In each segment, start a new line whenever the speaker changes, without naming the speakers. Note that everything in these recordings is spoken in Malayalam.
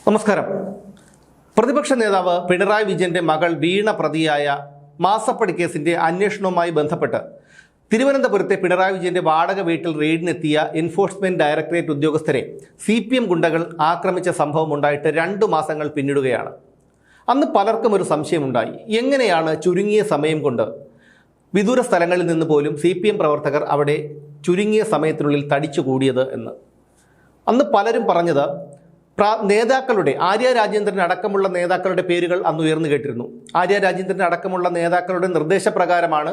നമസ്കാരം. പ്രതിപക്ഷ നേതാവ് പിണറായി വിജയന്റെ മകൾ വീണ പ്രതിയായ മാസപ്പടി കേസിന്റെ അന്വേഷണവുമായി ബന്ധപ്പെട്ട് തിരുവനന്തപുരത്തെ പിണറായി വിജയന്റെ വാടക വീട്ടിൽ റെയ്ഡിനെത്തിയ എൻഫോഴ്സ്മെന്റ് ഡയറക്ടറേറ്റ് ഉദ്യോഗസ്ഥരെ CPM ഗുണ്ടകൾ ആക്രമിച്ച സംഭവം ഉണ്ടായിട്ട് 2 മാസങ്ങൾ പിന്നിടുകയാണ്. അന്ന് പലർക്കും ഒരു സംശയമുണ്ടായി, എങ്ങനെയാണ് ചുരുങ്ങിയ സമയം കൊണ്ട് വിദൂര സ്ഥലങ്ങളിൽ നിന്ന് പോലും CPM പ്രവർത്തകർ അവിടെ ചുരുങ്ങിയ സമയത്തിനുള്ളിൽ തടിച്ചുകൂടിയത് എന്ന്. അന്ന് പലരും പറഞ്ഞത് നേതാക്കളുടെ ആര്യ രാജേന്ദ്രൻ അടക്കമുള്ള നേതാക്കളുടെ പേരുകൾ അന്ന് ഉയർന്നു കേട്ടിരുന്നു. ആര്യ രാജേന്ദ്രൻ അടക്കമുള്ള നേതാക്കളുടെ നിർദ്ദേശപ്രകാരമാണ്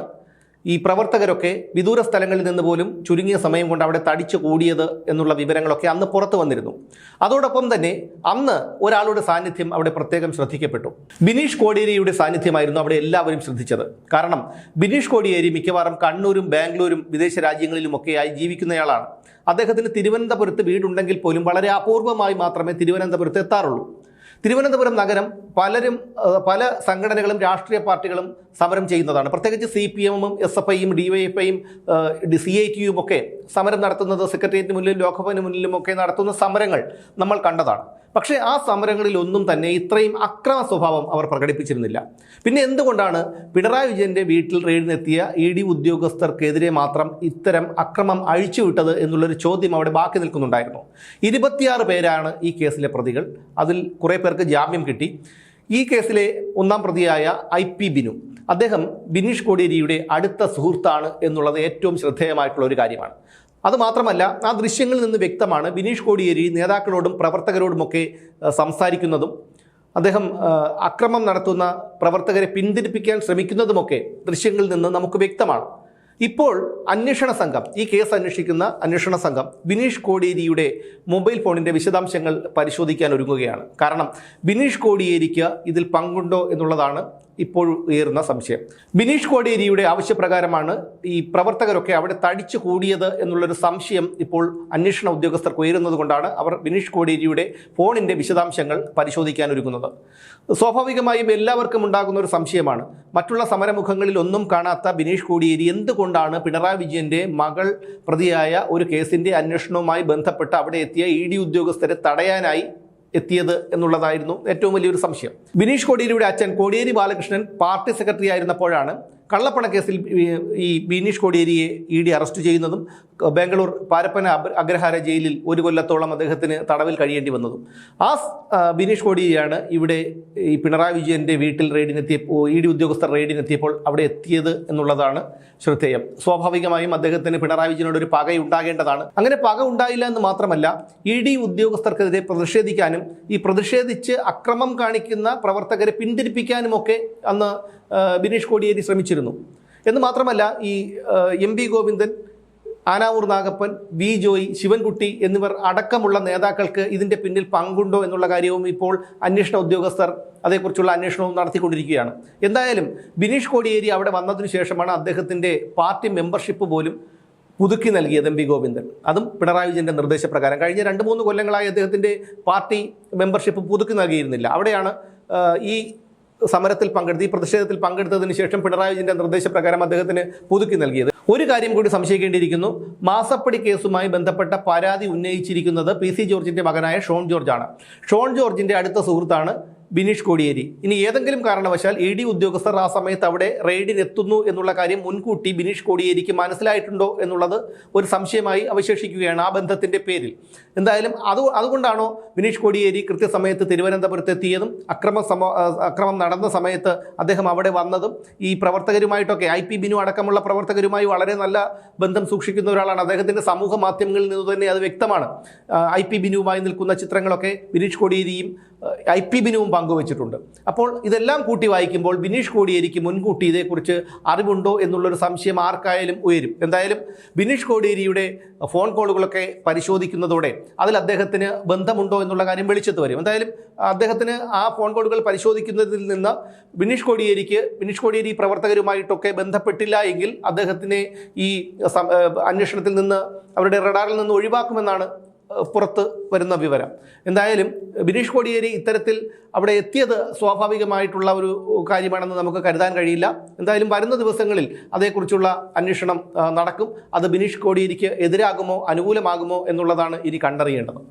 ഈ പ്രവർത്തകരൊക്കെ വിദൂര സ്ഥലങ്ങളിൽ നിന്ന് പോലും ചുരുങ്ങിയ സമയം കൊണ്ട് അവിടെ തടിച്ചു കൂടിയത് എന്നുള്ള വിവരങ്ങളൊക്കെ അന്ന് പുറത്തു വന്നിരുന്നു. അതോടൊപ്പം തന്നെ അന്ന് ഒരാളുടെ സാന്നിധ്യം അവിടെ പ്രത്യേകം ശ്രദ്ധിക്കപ്പെട്ടു. ബിനീഷ് കോടിയേരിയുടെ സാന്നിധ്യമായിരുന്നു അവിടെ എല്ലാവരും ശ്രദ്ധിച്ചത്. കാരണം ബിനീഷ് കോടിയേരി മിക്കവാറും കണ്ണൂരും ബാംഗ്ലൂരും വിദേശ രാജ്യങ്ങളിലുമൊക്കെയായി ജീവിക്കുന്നയാളാണ്. അദ്ദേഹത്തിന് തിരുവനന്തപുരത്ത് വീടുണ്ടെങ്കിൽ പോലും വളരെ അപൂർവമായി മാത്രമേ തിരുവനന്തപുരത്ത് എത്താറുള്ളൂ. തിരുവനന്തപുരം നഗരം പല സംഘടനകളും രാഷ്ട്രീയ പാർട്ടികളും സമരം ചെയ്യുന്നതാണ്. പ്രത്യേകിച്ച് CPM-ഉം SFI-യും DYFI-യും CIT-യും ഒക്കെ സമരം നടത്തുന്നത് സെക്രട്ടേറിയറ്റിന് മുന്നിലും ലോക്ഭവന് മുന്നിലും ഒക്കെ നടത്തുന്ന സമരങ്ങൾ നമ്മൾ കണ്ടതാണ്. പക്ഷേ ആ സമരങ്ങളിലൊന്നും തന്നെ ഇത്രയും അക്രമ സ്വഭാവം അവർ പ്രകടിപ്പിച്ചിരുന്നില്ല. പിന്നെ എന്തുകൊണ്ടാണ് പിണറായി വിജയന്റെ വീട്ടിൽ റെയ്ഡിനെത്തിയ ED ഉദ്യോഗസ്ഥർക്കെതിരെ മാത്രം ഇത്തരം അക്രമം അഴിച്ചുവിട്ടത് എന്നുള്ളൊരു ചോദ്യം അവിടെ ബാക്കി നിൽക്കുന്നുണ്ടായിരുന്നു. 26 പേരാണ് ഈ കേസിലെ പ്രതികൾ. അതിൽ കുറേ പേർക്ക് ജാമ്യം കിട്ടി. ഈ കേസിലെ 1-ാം പ്രതിയായ IP ബിനു, അദ്ദേഹം ബിനീഷ് കോടിയേരിയുടെ അടുത്ത സുഹൃത്താണ് എന്നുള്ളത് ഏറ്റവും ശ്രദ്ധേയമായിട്ടുള്ള ഒരു കാര്യമാണ്. അതുമാത്രമല്ല, ആ ദൃശ്യങ്ങളിൽ നിന്ന് വ്യക്തമാണ് ബിനീഷ് കോടിയേരി നേതാക്കളോടും പ്രവർത്തകരോടുമൊക്കെ സംസാരിക്കുന്നതും അദ്ദേഹം അക്രമം നടത്തുന്ന പ്രവർത്തകരെ പിന്തിരിപ്പിക്കാൻ ശ്രമിക്കുന്നതുമൊക്കെ ദൃശ്യങ്ങളിൽ നിന്ന് നമുക്ക് വ്യക്തമാണ്. ഇപ്പോൾ അന്വേഷണ സംഘം, ഈ കേസ് അന്വേഷിക്കുന്ന അന്വേഷണ സംഘം ബിനീഷ് കോടിയേരിയുടെ മൊബൈൽ ഫോണിൻ്റെ വിശദാംശങ്ങൾ പരിശോധിക്കാൻ ഒരുങ്ങുകയാണ്. കാരണം ബിനീഷ് കോടിയേരിക്ക് ഇതിൽ പങ്കുണ്ടോ എന്നുള്ളതാണ് ഇപ്പോൾ ഉയർന്ന സംശയം. ബിനീഷ് കോടിയേരിയുടെ ആവശ്യപ്രകാരമാണ് ഈ പ്രവർത്തകരൊക്കെ അവിടെ തടിച്ചു കൂടിയത് എന്നുള്ളൊരു സംശയം ഇപ്പോൾ അന്വേഷണ ഉദ്യോഗസ്ഥർക്ക് ഉയരുന്നത് കൊണ്ടാണ് അവർ ബിനീഷ് കോടിയേരിയുടെ ഫോണിൻ്റെ വിശദാംശങ്ങൾ പരിശോധിക്കാൻ ഒരുങ്ങുന്നത്. സ്വാഭാവികമായും എല്ലാവർക്കും ഉണ്ടാകുന്ന ഒരു സംശയമാണ്, മറ്റുള്ള സമരമുഖങ്ങളിൽ ഒന്നും കാണാത്ത ബിനീഷ് കോടിയേരി എന്തുകൊണ്ടാണ് പിണറായി വിജയന്റെ മകൾ പ്രതിയായ ഒരു കേസിന്റെ അന്വേഷണവുമായി ബന്ധപ്പെട്ട് അവിടെ എത്തിയ ED ഉദ്യോഗസ്ഥരെ തടയാനായി എത്തിയത് എന്നുള്ളതായിരുന്നു ഏറ്റവും വലിയൊരു സംശയം. ബിനീഷ് കോടിയേരിയുടെ അച്ഛൻ കോടിയേരി ബാലകൃഷ്ണൻ പാർട്ടി സെക്രട്ടറി ആയിരുന്നപ്പോഴാണ് കള്ളപ്പണ കേസിൽ ഈ ബിനീഷ് കോടിയേരിയെ ED അറസ്റ്റ് ചെയ്യുന്നതും ബാംഗ്ലൂർ പാരപ്പന അഗ്രഹാര ജയിലിൽ 1 കൊല്ലത്തോളം അദ്ദേഹത്തിന് തടവിൽ കഴിയേണ്ടി വന്നതും. ആ ബിനീഷ് കോടിയേരിയാണ് ഇവിടെ ഈ പിണറായി വിജയന്റെ വീട്ടിൽ റെയ്ഡിനെത്തിയപ്പോൾ ED ഉദ്യോഗസ്ഥർ റെയ്ഡിനെത്തിയപ്പോൾ അവിടെ എത്തിയത് എന്നുള്ളതാണ് ശ്രദ്ധേയം. സ്വാഭാവികമായും അദ്ദേഹത്തിന് പിണറായി വിജയനോട് ഒരു പക ഉണ്ടാകേണ്ടതാണ്. അങ്ങനെ പക ഉണ്ടായില്ല എന്ന് മാത്രമല്ല, ED ഉദ്യോഗസ്ഥർക്കെതിരെ പ്രതിഷേധിക്കാനും ഈ പ്രതിഷേധിച്ച് അക്രമം കാണിക്കുന്ന പ്രവർത്തകരെ പിന്തിരിപ്പിക്കാനുമൊക്കെ അന്ന് ബിനീഷ് കോടിയേരി ശ്രമിച്ചിരുന്നു. എന്ന് മാത്രമല്ല, ഈ MV ഗോവിന്ദൻ, ആനാവൂർ നാഗപ്പൻ, V ജോയി, ശിവൻകുട്ടി എന്നിവർ അടക്കമുള്ള നേതാക്കൾക്ക് ഇതിൻ്റെ പിന്നിൽ പങ്കുണ്ടോ എന്നുള്ള കാര്യവും ഇപ്പോൾ അന്വേഷണ ഉദ്യോഗസ്ഥർ അതേക്കുറിച്ചുള്ള അന്വേഷണവും നടത്തിക്കൊണ്ടിരിക്കുകയാണ്. എന്തായാലും ബിനീഷ് കോടിയേരി അവിടെ വന്നതിന് ശേഷമാണ് അദ്ദേഹത്തിൻ്റെ പാർട്ടി മെമ്പർഷിപ്പ് പോലും പുതുക്കി നൽകിയത് MV ഗോവിന്ദൻ. അതും പിണറായി വിജയന്റെ നിർദ്ദേശപ്രകാരം. കഴിഞ്ഞ 2-3 കൊല്ലങ്ങളായി അദ്ദേഹത്തിൻ്റെ പാർട്ടി മെമ്പർഷിപ്പ് പുതുക്കി നൽകിയിരുന്നില്ല. അവിടെയാണ് ഈ സമരത്തിൽ പങ്കെടുത്ത്, ഈ പ്രതിഷേധത്തിൽ പങ്കെടുത്തതിന് ശേഷം പിണറായി വിജയന്റെ നിർദ്ദേശപ്രകാരം അദ്ദേഹത്തിന് പുതുക്കി നൽകിയത്. ഒരു കാര്യം കൂടി സംശയിക്കേണ്ടിയിരിക്കുന്നു. മാസപ്പടി കേസുമായി ബന്ധപ്പെട്ട പരാതി ഉന്നയിച്ചിരിക്കുന്നത് PC ജോർജിന്റെ മകനായ ഷോൺ ജോർജ് ആണ്. ഷോൺ ജോർജിന്റെ അടുത്ത സുഹൃത്താണ് ബിനീഷ് കോടിയേരി. ഇനി ഏതെങ്കിലും കാരണവശാൽ ED ഉദ്യോഗസ്ഥർ ആ സമയത്ത് അവിടെ റെയ്ഡിനെത്തുന്നു എന്നുള്ള കാര്യം മുൻകൂട്ടി ബിനീഷ് കോടിയേരിക്ക് മനസ്സിലായിട്ടുണ്ടോ എന്നുള്ളത് ഒരു സംശയമായി അവശേഷിക്കുകയാണ് ആ ബന്ധത്തിൻ്റെ പേരിൽ. എന്തായാലും അതുകൊണ്ടാണോ ബിനീഷ് കോടിയേരി കൃത്യസമയത്ത് തിരുവനന്തപുരത്ത് എത്തിയതും അക്രമം നടന്ന സമയത്ത് അദ്ദേഹം അവിടെ വന്നതും ഈ പ്രവർത്തകരുമായിട്ടൊക്കെ IP ബിനു അടക്കമുള്ള പ്രവർത്തകരുമായി വളരെ നല്ല ബന്ധം സൂക്ഷിക്കുന്ന ഒരാളാണ്. അദ്ദേഹത്തിൻ്റെ സമൂഹ മാധ്യമങ്ങളിൽ നിന്ന് തന്നെ അത് വ്യക്തമാണ്. IP ബിനുവുമായി നിൽക്കുന്ന ചിത്രങ്ങളൊക്കെ ബിനീഷ് കോടിയേരിയും IP ബിനുവും പങ്കുവച്ചിട്ടുണ്ട്. അപ്പോൾ ഇതെല്ലാം കൂട്ടി വായിക്കുമ്പോൾ ബിനീഷ് കോടിയേരിക്ക് മുൻകൂട്ടി ഇതേക്കുറിച്ച് അറിവുണ്ടോ എന്നുള്ളൊരു സംശയം ആർക്കായാലും ഉയരും. എന്തായാലും ബിനീഷ് കോടിയേരിയുടെ ഫോൺ കോളുകളൊക്കെ പരിശോധിക്കുന്നതോടെ അതിൽ അദ്ദേഹത്തിന് ബന്ധമുണ്ടോ എന്നുള്ള കാര്യം വെളിച്ചത്ത് വരും. എന്തായാലും അദ്ദേഹത്തിന് ആ ഫോൺ കോളുകൾ പരിശോധിക്കുന്നതിൽ നിന്ന് ബിനീഷ് കോടിയേരി പ്രവർത്തകരുമായിട്ടൊക്കെ ബന്ധപ്പെട്ടില്ല എങ്കിൽ അദ്ദേഹത്തിനെ ഈ അന്വേഷണത്തിൽ നിന്ന്, അവരുടെ റഡാറിൽ നിന്ന് ഒഴിവാക്കുമെന്നാണ് പുറത്ത് വരുന്ന വിവരം. എന്തായാലും ബിനീഷ് കോടിയേരി ഇത്തരത്തിൽ അവിടെ എത്തിയത് സ്വാഭാവികമായിട്ടുള്ള ഒരു കാര്യമാണെന്ന് നമുക്ക് കരുതാൻ കഴിയില്ല. എന്തായാലും വരുന്ന ദിവസങ്ങളിൽ അതേക്കുറിച്ചുള്ള അന്വേഷണം നടക്കും. അത് ബിനീഷ് കോടിയേരിക്ക് എതിരാകുമോ അനുകൂലമാകുമോ എന്നുള്ളതാണ് ഇനി കണ്ടറിയേണ്ടത്.